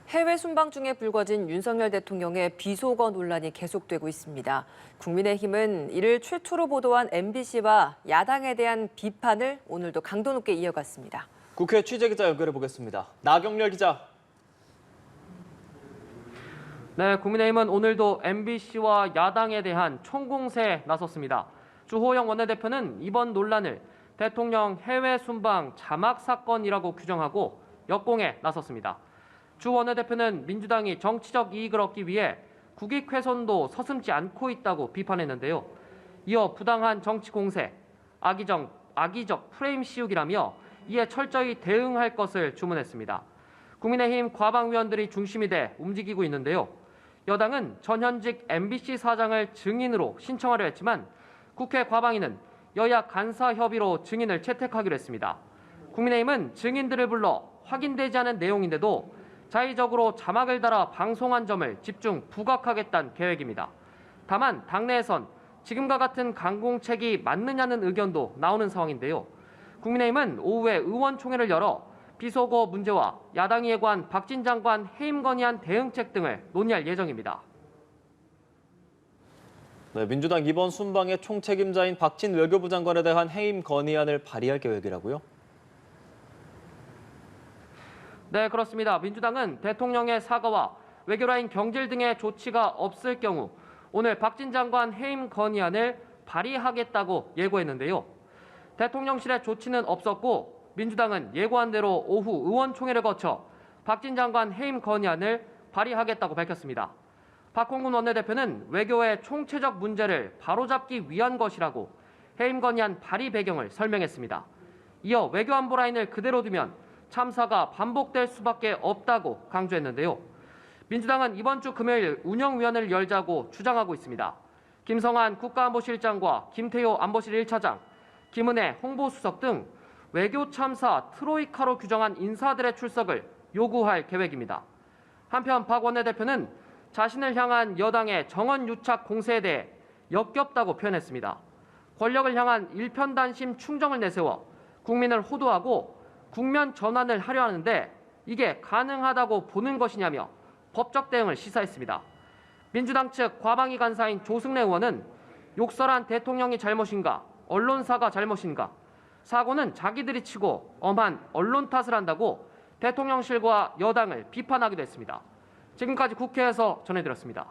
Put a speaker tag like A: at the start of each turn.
A: 해외 순방 중에 불거진 윤석열 대통령의 비속어 논란이 계속되고 있습니다. 국민의힘은 이를 최초로 보도한 MBC와 야당에 대한 비판을 오늘도 강도 높게 이어갔습니다.
B: 국회 취재기자 연결해 보겠습니다. 나경렬 기자.
C: 네, 국민의힘은 오늘도 MBC와 야당에 대한 총공세에 나섰습니다. 주호영 원내대표는 이번 논란을 대통령 해외 순방 자막 사건이라고 규정하고 역공에 나섰습니다. 주 원내대표는 민주당이 정치적 이익을 얻기 위해 국익 훼손도 서슴지 않고 있다고 비판했는데요. 이어 부당한 정치 공세, 악의적 프레임 씌우기라며 이에 철저히 대응할 것을 주문했습니다. 국민의힘 과방위원들이 중심이 돼 움직이고 있는데요. 여당은 전현직 MBC 사장을 증인으로 신청하려 했지만 국회 과방위는 여야 간사 협의로 증인을 채택하기로 했습니다. 국민의힘은 증인들을 불러 확인되지 않은 내용인데도 자의적으로 자막을 달아 방송한 점을 집중 부각하겠다는 계획입니다. 다만 당내에선 지금과 같은 강공책이 맞느냐는 의견도 나오는 상황인데요. 국민의힘은 오후에 의원총회를 열어 비속어 문제와 야당이 예고한 박진 장관 해임 건의안 대응책 등을 논의할 예정입니다.
B: 네, 민주당 이번 순방의 총책임자인 박진 외교부 장관에 대한 해임 건의안을 발의할 계획이라고요?
C: 네, 그렇습니다. 민주당은 대통령의 사과와 외교라인 경질 등의 조치가 없을 경우 오늘 박진 장관 해임 건의안을 발의하겠다고 예고했는데요. 대통령실의 조치는 없었고 민주당은 예고한 대로 오후 의원총회를 거쳐 박진 장관 해임 건의안을 발의하겠다고 밝혔습니다. 박홍근 원내대표는 외교의 총체적 문제를 바로잡기 위한 것이라고 해임 건의안 발의 배경을 설명했습니다. 이어 외교안보 라인을 그대로 두면 참사가 반복될 수밖에 없다고 강조했는데요. 민주당은 이번 주 금요일 운영위원회를 열자고 주장하고 있습니다. 김성한 국가안보실장과 김태효 안보실 1차장, 김은혜 홍보수석 등 외교 참사 트로이카로 규정한 인사들의 출석을 요구할 계획입니다. 한편 박 원내대표는 자신을 향한 여당의 정언유착 공세에 대해 역겹다고 표현했습니다. 권력을 향한 일편단심 충정을 내세워 국민을 호도하고 국면 전환을 하려 하는데 이게 가능하다고 보는 것이냐며 법적 대응을 시사했습니다. 민주당 측 과방위 간사인 조승래 의원은 욕설한 대통령이 잘못인가, 언론사가 잘못인가, 사고는 자기들이 치고 엄한 언론 탓을 한다고 대통령실과 여당을 비판하기도 했습니다. 지금까지 국회에서 전해드렸습니다.